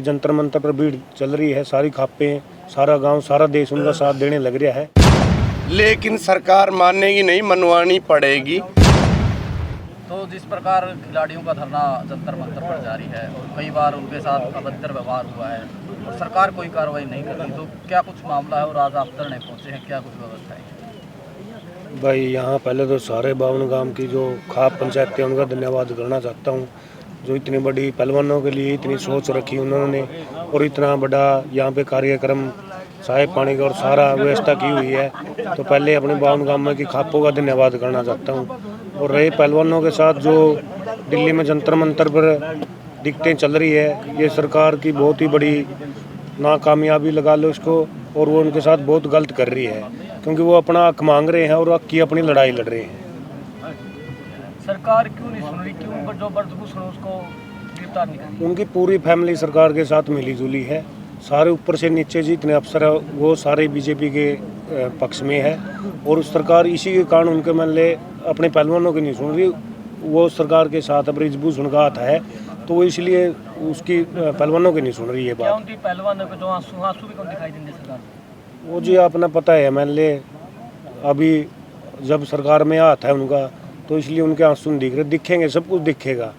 जंतर मंतर पर भीड़ चल रही है, सारी खापें, सारा गांव, सारा देश उनका साथ देने लग रहा है। लेकिन सरकार मानेगी नहीं, मनवानी पड़ेगी। तो जिस प्रकार खिलाड़ियों का धरना जंतर मंतर पर जारी है और कई बार उनके साथ अभद्र व्यवहार हुआ है और सरकार कोई कार्रवाई नहीं कर रही, तो क्या कुछ मामला है और आज आप धरने पहुंचे हैं, क्या कुछ व्यवस्था है? भाई यहाँ पहले तो सारे 52 गांव की जो खाप पंचायत है उनका धन्यवाद करना चाहता हूँ, जो इतनी बड़ी पहलवानों के लिए इतनी सोच रखी उन्होंने और इतना बड़ा यहाँ पे कार्यक्रम चाय पानी का और सारा व्यवस्था की हुई है। तो पहले अपने 52 गांव में की खापों का धन्यवाद करना चाहता हूँ। और रहे पहलवानों के साथ जो दिल्ली में जंतर मंतर पर दिक्कतें चल रही है, ये सरकार की बहुत ही बड़ी नाकामयाबी लगा लो इसको, और वो उनके साथ बहुत गलत कर रही है, क्योंकि वो अपना हक मांग रहे हैं और हक की अपनी लड़ाई लड़ रहे हैं। सरकार क्यों नहीं सुन रही, क्यों जो बदबूस है उसको गिरफ्तार नहीं कर रही? उनकी पूरी फैमिली सरकार के साथ मिली जुली है, सारे ऊपर से नीचे जितने अफसर है वो सारे बीजेपी के पक्ष में है, और सरकार इसी के कारण उनके मतलब अपने पहलवानों की नहीं सुन रही, वो सरकार के साथ अब बृजभूषण का हाथ है, तो वो इसलिए उसकी पहलवानों की नहीं सुन रही है बात। उनकी पहलवानों को जो आंसू भी कौन दिखाई देंगे सरकार? वो जी अपना पता है एमएलए अभी जब सरकार में हाथ है उनका, तो इसलिए उनके आंसू नहीं दिख रहे, दिखेंगे, सब कुछ दिखेगा,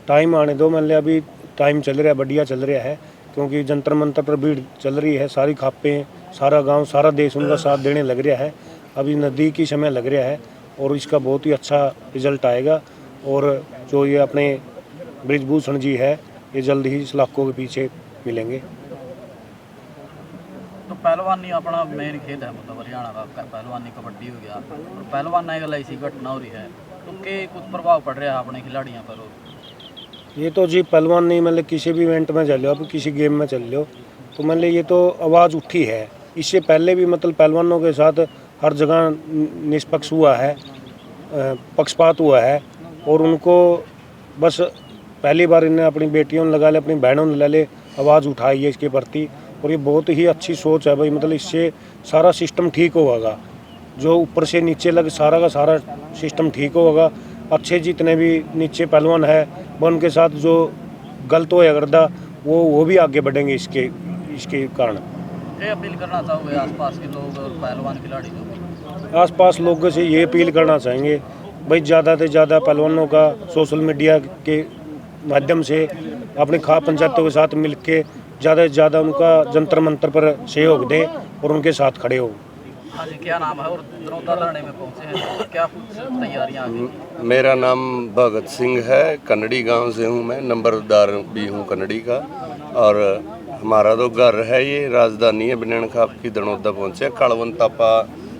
टाइम आने दो। मतलब अभी टाइम चल रहा है, बढ़िया चल रहा है, क्योंकि जंतर मंतर पर भीड़ चल रही है, सारी खापें, सारा गांव, सारा देश उनका साथ देने लग रहा है। अभी नज़दीक ही समय लग रहा है और इसका बहुत ही अच्छा रिजल्ट आएगा। और जो ये अपने बृजभूषण जी है, ये जल्द ही इस इलाकों के पीछे मिलेंगे। तो पहलवानी अपना मेन खेल है, मतलब हरियाणा का पहलवानी, कबड्डी हो गया, और पहलवान ऐसी घटना हो रही है, तो के कुछ प्रभाव पड़ रहा है अपने खिलाड़ियों पर? ये तो जी पहलवान नहीं, मतलब किसी भी इवेंट में चल लो, अब किसी गेम में चल लो, तो मतलब ये तो आवाज़ उठी है। इससे पहले भी मतलब पहलवानों के साथ हर जगह निष्पक्ष हुआ है, पक्षपात हुआ है, और उनको बस पहली बार इन्हें अपनी बेटियों ने लगा ले, अपनी बहनों ने ले ले, आवाज़ उठाई है इसके प्रति, और ये बहुत ही अच्छी सोच है भाई। मतलब इससे सारा सिस्टम ठीक होगा, जो ऊपर से नीचे लग सारा का सारा सिस्टम ठीक होगा। अच्छे जितने भी नीचे पहलवान है वो उनके साथ जो गलत हो करदा वो भी आगे बढ़ेंगे इसके कारण। ये अपील करना चाहोगे आसपास के लोग और पहलवान खिलाड़ी लोग? आसपास लोगों से ये अपील करना चाहेंगे भाई, ज़्यादा से ज़्यादा पहलवानों का सोशल मीडिया के माध्यम से अपनी खाप पंचायतों के साथ मिलके ज़्यादा से ज़्यादा उनका जंतर मंतर पर सहयोग दें और उनके साथ खड़े हो। हाँ जी, क्या नाम है और दरौदा धरने में पहुँचे हैं, तो क्या कुछ तैयारियाँ आगे? मेरा नाम भगत सिंह है, कन्नड़ी गांव से हूं मैं, नंबरदार भी हूं कन्नड़ी का। और हमारा तो घर है, ये राजधानी है बिनेन खाप की, दरौदा पहुंचे। कड़वन तापा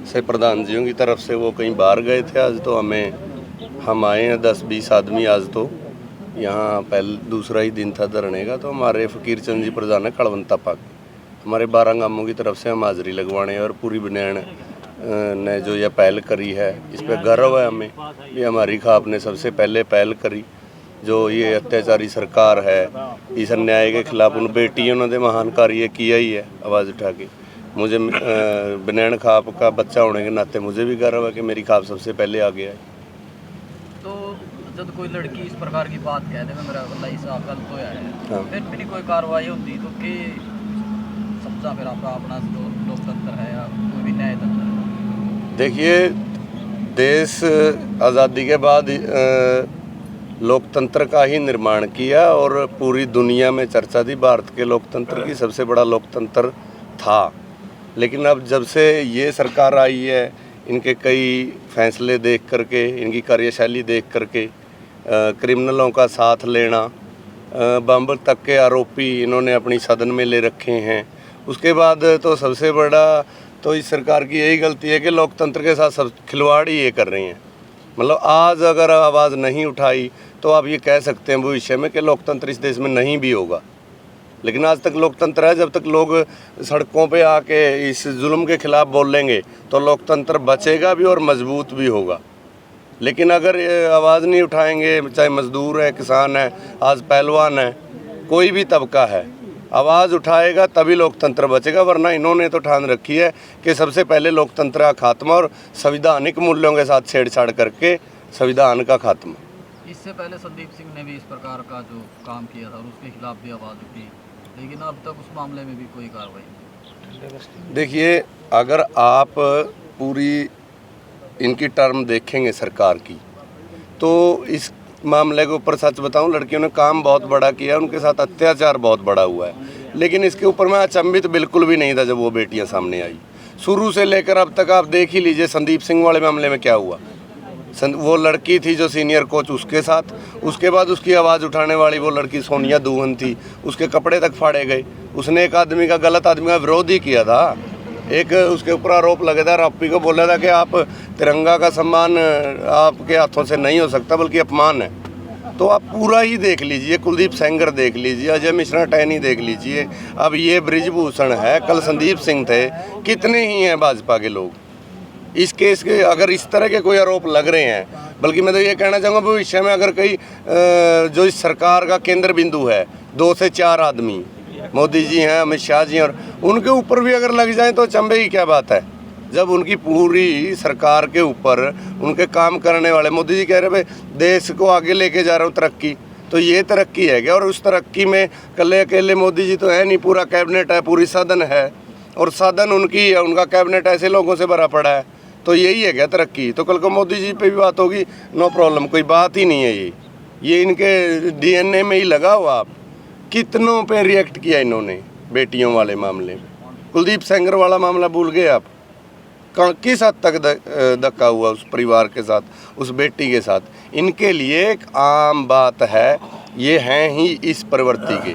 से प्रधान जियों की तरफ से वो कहीं बाहर गए थे, आज तो हम आए हैं 10-20 आदमी। आज तो यहाँ दूसरा ही दिन था धरने का, तो हमारे फकीर चंद जी प्रधान है कड़वन तापा के, हमारे 12 गांवों की तरफ से हम हाजिरी लगवाने, और पूरी बनियान ने जो यह पहल करी है इस पर गर्व है हमें। ये हमारी खाप ने सबसे पहले पहल करी, जो ये अत्याचारी सरकार है, इस अन्याय के खिलाफ उन बेटियों ने महान कार्य किया ही है आवाज़ उठा के। मुझे बनियान खाप का बच्चा होने के नाते मुझे भी गर्व है कि मेरी खाप सबसे पहले आ गया है। तो जब कोई लड़की इस प्रकार की बात कह दे मेरा हिसाब गलत होया है, हाँ। फिर भी नहीं कोई कार्रवाई होती, तो के समझा फिर आपका अपना जो लोकतंत्र है या कोई भी न्याय तंत्र है? देखिए, देश आज़ादी के बाद लोकतंत्र का ही निर्माण किया और पूरी दुनिया में चर्चा थी भारत के लोकतंत्र की, सबसे बड़ा लोकतंत्र था। लेकिन अब जब से ये सरकार आई है, इनके कई फैसले देख करके, इनकी कार्यशैली देख करके, क्रिमिनलों का साथ लेना, बम तक के आरोपी इन्होंने अपनी सदन में ले रखे हैं, उसके बाद तो सबसे बड़ा तो इस सरकार की यही गलती है कि लोकतंत्र के साथ सब खिलवाड़ ही ये कर रही हैं। मतलब आज अगर आवाज़ नहीं उठाई तो आप ये कह सकते हैं भविष्य में कि लोकतंत्र इस देश में नहीं भी होगा। लेकिन आज तक लोकतंत्र है, जब तक लोग सड़कों पे आके इस जुल्म के खिलाफ बोलेंगे तो लोकतंत्र बचेगा भी और मजबूत भी होगा। लेकिन अगर आवाज़ नहीं उठाएंगे, चाहे मजदूर है, किसान है, आज पहलवान है, कोई भी तबका है, आवाज़ उठाएगा तभी लोकतंत्र बचेगा। वरना इन्होंने तो ठान रखी है कि सबसे पहले लोकतंत्र का खात्मा और संविधानिक मूल्यों के साथ छेड़छाड़ करके संविधान का खात्मा। इससे पहले संदीप सिंह ने भी इस प्रकार का जो काम किया था और उसके खिलाफ भी आवाज़ उठी, लेकिन अब तक उस मामले में भी कोई कार्रवाई नहीं। देखिए, अगर आप पूरी इनकी टर्म देखेंगे सरकार की, तो इस मामले के ऊपर सच बताऊं, लड़कियों ने काम बहुत बड़ा किया, उनके साथ अत्याचार बहुत बड़ा हुआ है, लेकिन इसके ऊपर मैं अचंभित बिल्कुल भी नहीं था जब वो बेटियां सामने आई। शुरू से लेकर अब तक आप देख ही लीजिए, संदीप सिंह वाले मामले में क्या हुआ। वो लड़की थी जो सीनियर कोच, उसके साथ, उसके बाद उसकी आवाज़ उठाने वाली वो लड़की सोनिया दुहन थी, उसके कपड़े तक फाड़े गए। उसने एक आदमी का, गलत आदमी का विरोध ही किया था। एक उसके ऊपर आरोप लगा था, रॉपी को बोला था कि आप तिरंगा का सम्मान आपके हाथों से नहीं हो सकता, बल्कि अपमान है। तो आप पूरा ही देख लीजिए, कुलदीप सेंगर देख लीजिए, अजय मिश्रा टहनी देख लीजिए, अब ये ब्रिजभूषण है, कल संदीप सिंह थे, कितने ही हैं भाजपा के लोग। इस केस के अगर इस तरह के कोई आरोप लग रहे हैं, बल्कि मैं तो ये कहना चाहूँगा भविष्य में अगर कोई जो इस सरकार का केंद्र बिंदु है, 2 से 4 आदमी, मोदी जी हैं, अमित शाह जी हैं, और उनके ऊपर भी अगर लग जाए तो चंबे की क्या बात है। जब उनकी पूरी सरकार के ऊपर उनके काम करने वाले, मोदी जी कह रहे भाई देश को आगे लेके जा रहा हूँ तरक्की, तो ये तरक्की है क्या। और उस तरक्की में कल्ले अकेले मोदी जी तो है नहीं, पूरा कैबिनेट है, पूरी सदन है, और सदन उनकी है, उनका कैबिनेट ऐसे लोगों से भरा पड़ा है, तो यही है क्या तरक्की। तो कल को मोदी जी पे भी बात होगी, नो प्रॉब्लम, कोई बात ही नहीं है। ये इनके डीएनए में ही लगा हुआ। आप कितनों पे रिएक्ट किया इन्होंने बेटियों वाले मामले में। कुलदीप सेंगर वाला मामला भूल गए आप, किस हद तक धक्का हुआ उस परिवार के साथ, उस बेटी के साथ। इनके लिए एक आम बात है, ये हैं ही इस प्रवृत्ति के,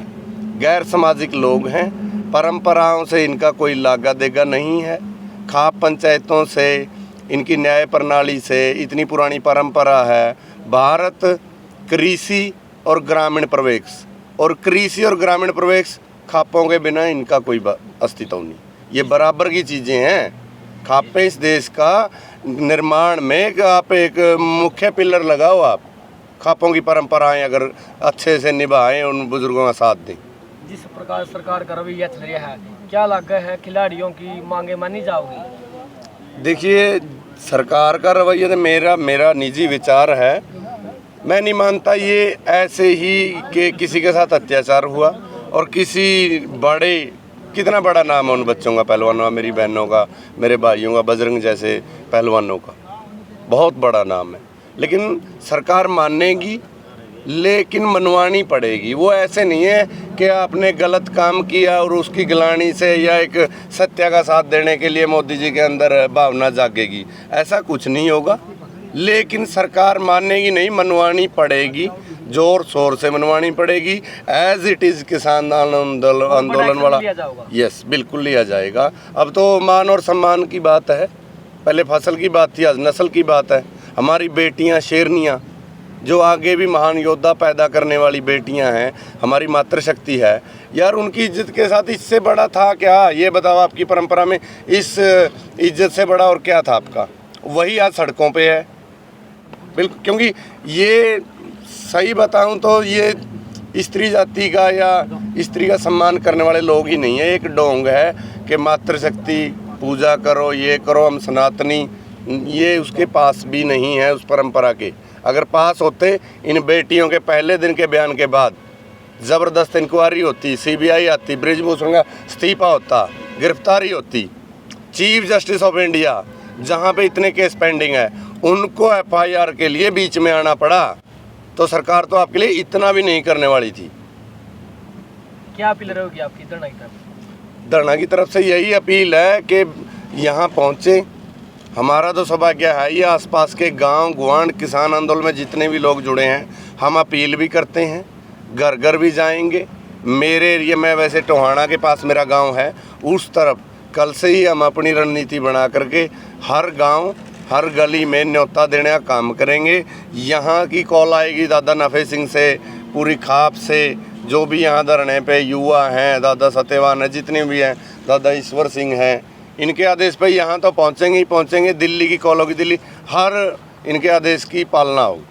गैर सामाजिक लोग हैं, परंपराओं से इनका कोई लागा देगा नहीं है। खाप पंचायतों से, इनकी न्याय प्रणाली से इतनी पुरानी परंपरा है। भारत कृषि और ग्रामीण प्रवेश, और कृषि और ग्रामीण प्रवेश, खापों के बिना इनका कोई अस्तित्व नहीं। ये बराबर की चीज़ें हैं। खापें इस देश का निर्माण में आप एक मुख्य पिलर लगाओ। आप खापों की परंपराएं अगर अच्छे से निभाएं, उन बुजुर्गों का साथ दें। जिस प्रकार सरकार का रवैया चल रहा है, क्या लगता है खिलाड़ियों की मांगे मानी जाओगी? देखिए, सरकार का रवैया तो मेरा निजी विचार है, मैं नहीं मानता ये ऐसे ही कि किसी के साथ अत्याचार हुआ और किसी बड़े, कितना बड़ा नाम है उन बच्चों का, पहलवानों का, मेरी बहनों का, मेरे भाइयों का, बजरंग जैसे पहलवानों का बहुत बड़ा नाम है। लेकिन सरकार मानेगी, लेकिन मनवानी पड़ेगी। वो ऐसे नहीं है कि आपने गलत काम किया और उसकी गिलानी से या एक सत्य का साथ देने के लिए मोदी जी के अंदर भावना जागेगी, ऐसा कुछ नहीं होगा। लेकिन सरकार मानेगी नहीं, मनवानी पड़ेगी, जोर शोर से मनवानी पड़ेगी। एज इट इज़ किसान आंदोलन वाला, यस, बिल्कुल लिया जाएगा। अब तो मान और सम्मान की बात है, पहले फसल की बात थी, आज नस्ल की बात है। हमारी बेटियां शेरनियां, जो आगे भी महान योद्धा पैदा करने वाली बेटियां हैं, हमारी मातृशक्ति है यार, उनकी इज्जत के साथ इससे बड़ा था क्या? ये बताओ, आपकी परंपरा में इस इज्जत से बड़ा और क्या था आपका? वही आज सड़कों पे है। बिल्कुल, क्योंकि ये सही बताऊं तो ये स्त्री जाति का या स्त्री का सम्मान करने वाले लोग ही नहीं है। एक ढोंग है कि मातृशक्ति पूजा करो, ये करो, हम सनातनी, ये उसके पास भी नहीं है उस परंपरा के। अगर पास होते, इन बेटियों के पहले दिन के बयान के बाद ज़बरदस्त इंक्वायरी होती, सीबीआई आती, ब्रिजभूषण का इस्तीफा होता, गिरफ्तारी होती। चीफ जस्टिस ऑफ इंडिया, जहाँ पे इतने केस पेंडिंग है, उनको एफआईआर के लिए बीच में आना पड़ा, तो सरकार तो आपके लिए इतना भी नहीं करने वाली थी। क्या अपील रहेगी आपकी धरना की तरफ? धरना की तरफ से यही अपील है कि यहाँ पहुँचे। हमारा तो सौभाग्य है ही, आसपास के गांव गुआंढ किसान आंदोलन में जितने भी लोग जुड़े हैं, हम अपील भी करते हैं, घर घर भी जाएंगे। मेरे एरिया में, वैसे टोहाना के पास मेरा गांव है, उस तरफ कल से ही हम अपनी रणनीति बना करके हर गांव हर गली में न्योता देने का काम करेंगे। यहाँ की कॉल आएगी दादा नफ़े सिंह से, पूरी खाप से, जो भी यहाँ धरने पे युवा हैं, दादा सत्यवान है, जितने भी हैं, दादा ईश्वर सिंह हैं, इनके आदेश पे यहाँ तो पहुँचेंगे ही पहुँचेंगे। दिल्ली की कॉल होगी, दिल्ली, हर इनके आदेश की पालना होगी।